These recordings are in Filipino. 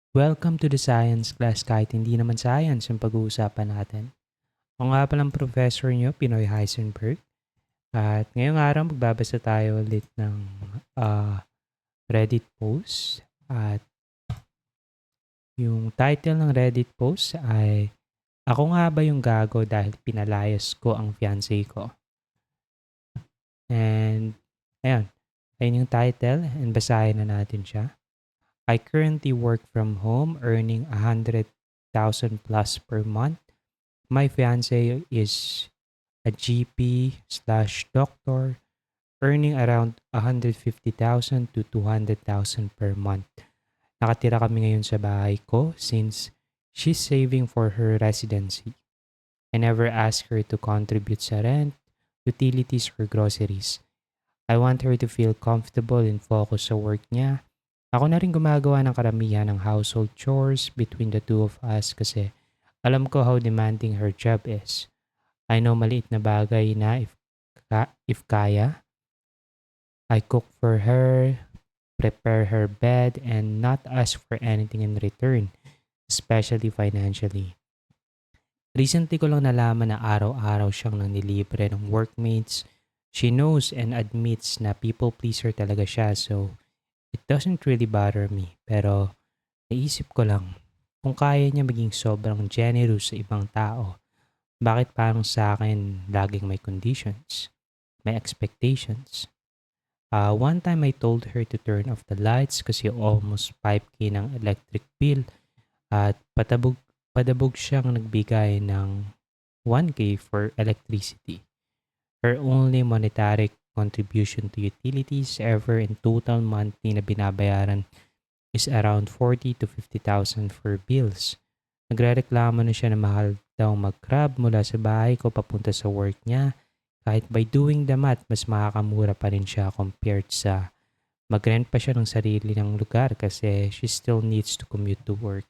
Welcome to the science class kahit hindi naman science yung pag-uusapan natin. Ako nga palang professor nyo, Pinoy Heisenberg. At ngayong araw magbabasa tayo ulit ng ah, Reddit post. At yung title ng Reddit post ay Ako nga ba yung gago dahil pinalayas ko ang fiancé ko? And ayun yung title and basahin na natin siya. I currently work from home earning 100,000 plus per month. My fiance is a GP slash doctor earning around 150,000 to 200,000 per month. Nakatira kami ngayon sa bahay ko since she's saving for her residency. I never ask her to contribute sa rent, utilities, or groceries. I want her to feel comfortable and focus sa work niya. Ako na rin gumagawa ng karamihan ng household chores between the two of us kasi alam ko how demanding her job is. I know maliit na bagay na if kaya, I cook for her, prepare her bed, and not ask for anything in return, especially financially. Recently ko lang nalaman na araw-araw siyang nanilibre ng workmates. She knows and admits na people pleaser talaga siya, so it doesn't really bother me. Pero naisip ko lang, kung kaya niya maging sobrang generous sa ibang tao, bakit parang sa akin laging may conditions, may expectations? One time I told her to turn off the lights kasi almost 5K ng electric bill at padabog siyang nagbigay ng 1K for electricity. Her only monetary contribution to utilities ever in total monthly na binabayaran is around 40 to 50,000 for bills. Nagrereklamo na siya na mahal daw mag-grab mula sa bahay ko papunta sa work niya. Kahit by doing the math, mas makakamura pa rin siya compared sa mag-rent pa siya ng sarili ng lugar kasi she still needs to commute to work.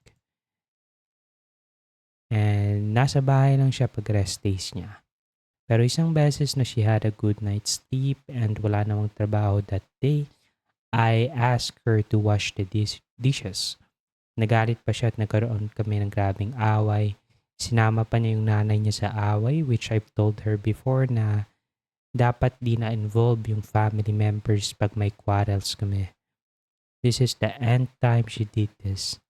And nasa bahay lang siya pag rest days niya. Pero isang beses na she had a good night's sleep and wala namang trabaho that day, I asked her to wash the dishes. Nagalit pa siya at nagkaroon kami ng grabing away. Sinama pa niya yung nanay niya sa away, which I've told her before na dapat di na-involve yung family members pag may quarrels kami. This is the nth time she did this.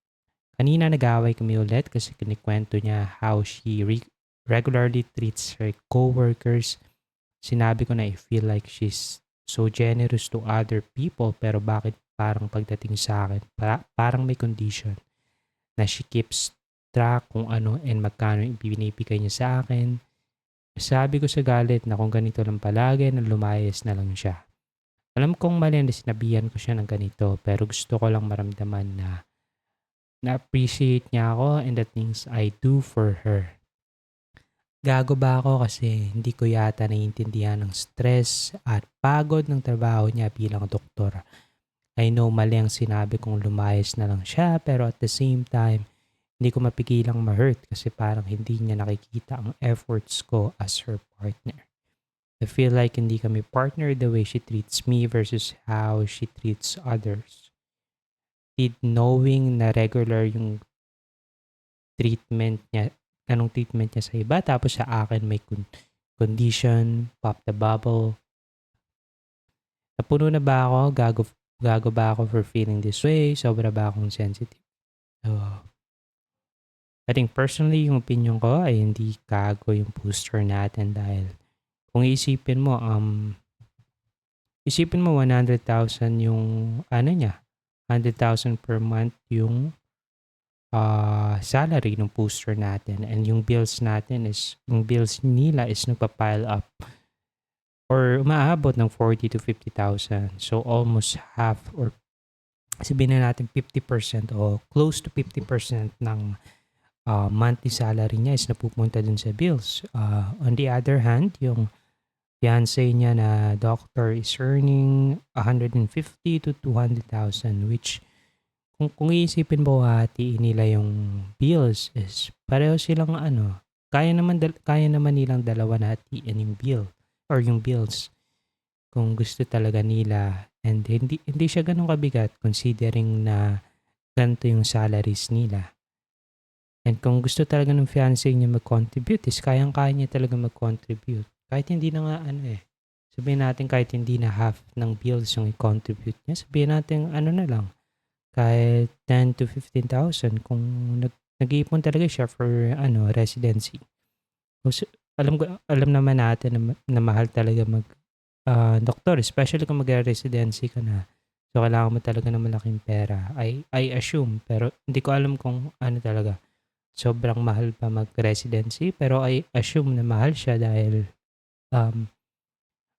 Kanina nag-away kami ulit kasi kinikwento niya how she regularly treats her co-workers. Sinabi ko na I feel like she's so generous to other people pero bakit parang pagdating sa akin, parang may condition na she keeps track kung ano and magkano yung binibigay niya sa akin. Sabi ko sa galit na kung ganito lang palagi na lumayas na lang siya. Alam kong mali na sinabihan ko siya ng ganito pero gusto ko lang maramdaman na na-appreciate niya ako and the things I do for her. Gago ba ako kasi hindi ko yata naiintindihan ng stress at pagod ng trabaho niya bilang doktor. I know mali ang sinabi kong lumayas na lang siya pero at the same time, hindi ko mapigilang ma-hurt kasi parang hindi niya nakikita ang efforts ko as her partner. I feel like hindi kami partner the way she treats me versus how she treats others. Did knowing na regular yung treatment niya, anong treatment niya sa iba tapos sa akin may condition, pop the bubble. Napuno na ba ako? Gago ba ako for feeling this way? Sobra ba akong sensitive? So, I think personally, yung opinion ko ay hindi gago yung booster natin dahil kung isipin mo 100,000 yung ano niya, 100,000 per month yung salary ng booster natin and yung bills nila is nagpa-pile up or umaabot ng 40 to 50,000. So almost half or sabihin na natin 50% o close to 50% ng monthly salary niya is napupunta dun sa bills. On the other hand, yung fiancé niya na doctor is earning 150 to 200,000 which kung iisipin mo hatiin nila yung bills is pareho silang kaya naman nilang dalawa na hatiin yung bill or yung bills kung gusto talaga nila and hindi siya ganun kabigat considering na ganito yung salaries nila. And kung gusto talaga ng fiancé niya mag-contribute is kayang-kaya niya talaga mag-contribute. Kahit hindi na nga sabihin natin kahit hindi na half ng bills yung i-contribute niya, sabihin natin na lang, kahit 10 to 15,000 kung nag-iipon talaga siya for residency. Kasi alam naman natin na mahal talaga doktor, especially kung mag-residency ka na. So kailangan mo talaga ng malaking pera. I assume, pero hindi ko alam kung talaga. Sobrang mahal pa mag-residency, pero I assume na mahal siya dahil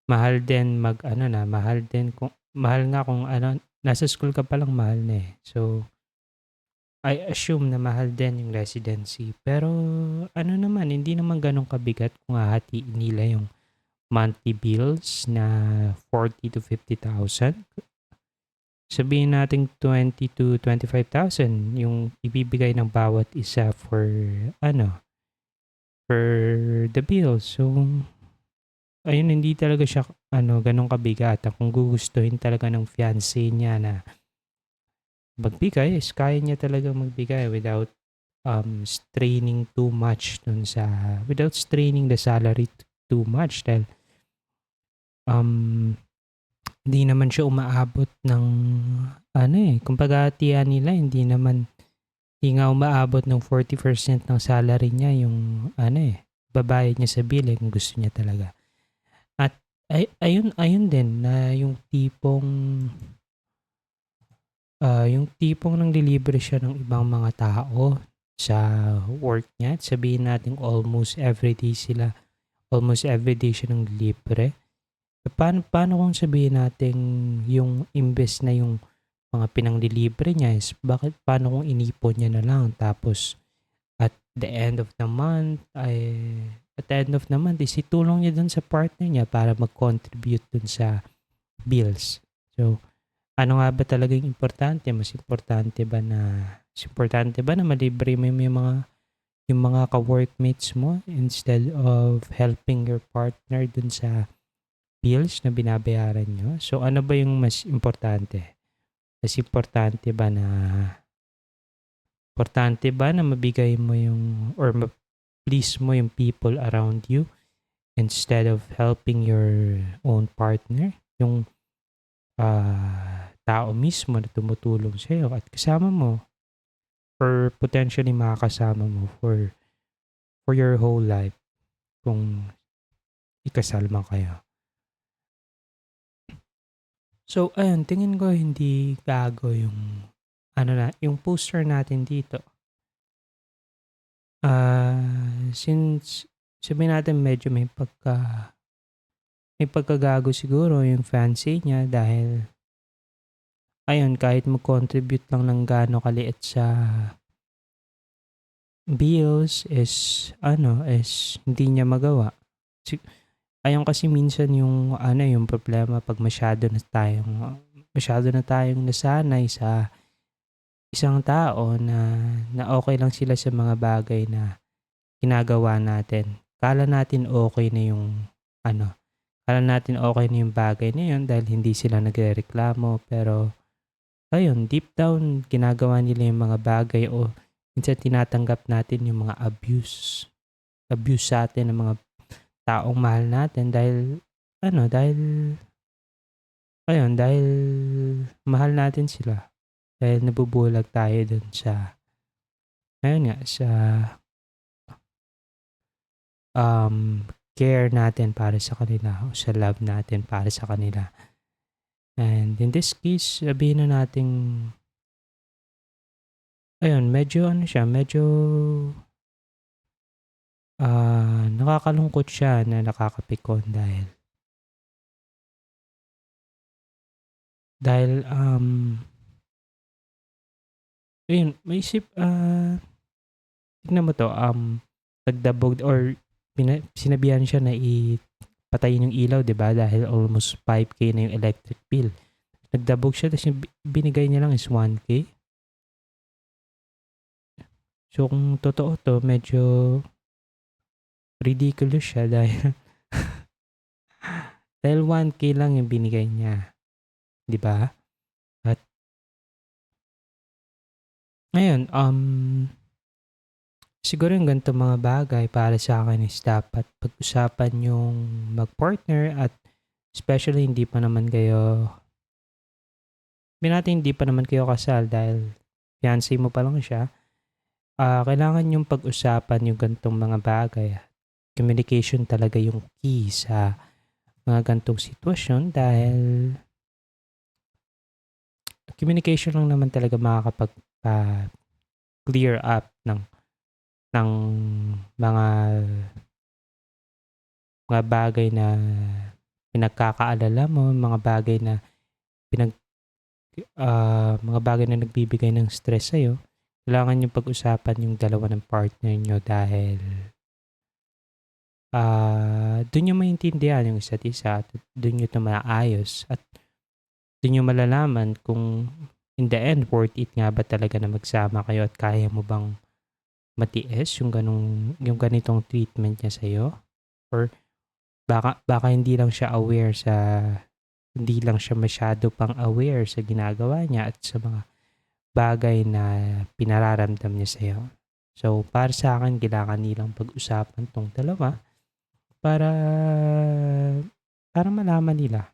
mahal din mahal din mahal nga kung nasa school ka pa lang mahal na eh. So I assume na mahal din yung residency. Pero naman, hindi naman ganun kabigat kung hahatiin nila yung monthly bills na 40 to 50,000. Sabihin natin 20 to 25,000 yung ibibigay ng bawat isa for for the bills. So ayun, hindi talaga siya ganun kabigat. Kung gugustuhin talaga ng fiancé niya na magbigay, is kaya niya talaga magbigay without straining too much without straining the salary too much dahil hindi naman siya umaabot ng kumbaga tiyan nila hindi nga umaabot ng 40% ng salary niya yung babayad niya sa bill kung gusto niya talaga. At ayun din na yung tipong nanglilibre siya ng ibang mga tao sa work niya. Sabihin natin almost everyday siya ng libre. Paano kung sabihin natin yung imbes na yung mga pinanglilibre niya is paano kung inipon niya na lang tapos at the end of the month is itulong niya dun sa partner niya para mag-contribute dun sa bills. So, ano nga ba talaga yung importante? Mas importante ba na malibre mo yung mga ka-workmates mo instead of helping your partner dun sa bills na binabayaran nyo? So, ano ba yung mas importante? Mas importante ba na mabigay mo yung or ma-please mo yung people around you instead of helping your own partner? Yung tao mismo na tumutulong sa'yo at kasama mo or potentially makakasama mo for your whole life kung ikasal man kayo. So, ayun, tingin ko hindi gago yung yung poster natin dito. Since sabihin natin medyo may pagkagago siguro yung fancy niya dahil ayun, kahit mag-contribute lang ng gaano kaliit sa bills is hindi niya magawa. Ayun kasi minsan yung yung problema pag masyado na tayong nasanay sa isang tao na okay lang sila sa mga bagay na ginagawa natin. Kala natin okay na yung bagay na yun dahil hindi sila nagrereklamo pero ayun, deep down ginagawa nila yung mga bagay o minsan tinatanggap natin yung mga abuse sa atin ng mga taong mahal natin dahil dahil mahal natin sila. Dahil nabubulag tayo dun sa care natin para sa kanila o sa love natin para sa kanila. And in this case, sabihin na natin medyo nakakalungkot siya na nakakapikon dahil maisip tignan mo to nagdabog or sinabihan siya na patayin yung ilaw, 'di ba? Dahil almost 5K na yung electric bill. Nagdabog siya tapos yung binigay niya lang is 1K. So kung totoo to, medyo ridiculous siya dahil 1K lang yung binigay niya. 'Di ba? At Ngayon, siguro yung ganitong mga bagay para sa akin is dapat pag-usapan yung mag-partner at especially sabihin natin hindi pa naman kayo kasal dahil fiancé mo pa lang siya. Kailangan yung pag-usapan yung ganitong mga bagay. Communication talaga yung key sa mga ganitong sitwasyon dahil communication lang naman talaga makakapag-clear up ng mga mga bagay na pinagkakaalala mo, pinag mga bagay na nagbibigay ng stress sa'yo. Kailangan yung pag-usapan yung dalawa ng partner niyo dahil dun niyo maintindihan yung isa't isa at dun niyo 'to maayos at dun niyo malalaman kung in the end worth it nga ba talaga na magsama kayo at kaya mo bang matiis yung ganitong treatment niya sa'yo or baka hindi lang siya masyado pang aware sa ginagawa niya at sa mga bagay na pinararamdam niya sa'yo. So, para sa akin kailangan nilang pag-usapan 'tong dalawa para para malaman nila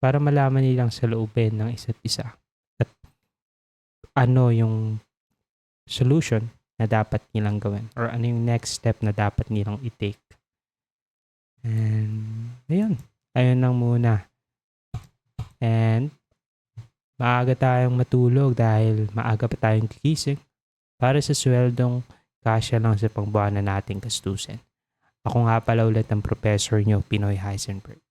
para malaman nilang saloobin ng isa't isa at ano yung solution na dapat nilang gawin or ano yung next step na dapat nilang i-take. And ayun lang muna. And maaga tayong matulog dahil maaga pa tayong gigising para sa sweldong kasya lang sa pangbuwanan nating gastusin. Ako nga pala ulit ang professor nyo, Pinoy Heisenberg.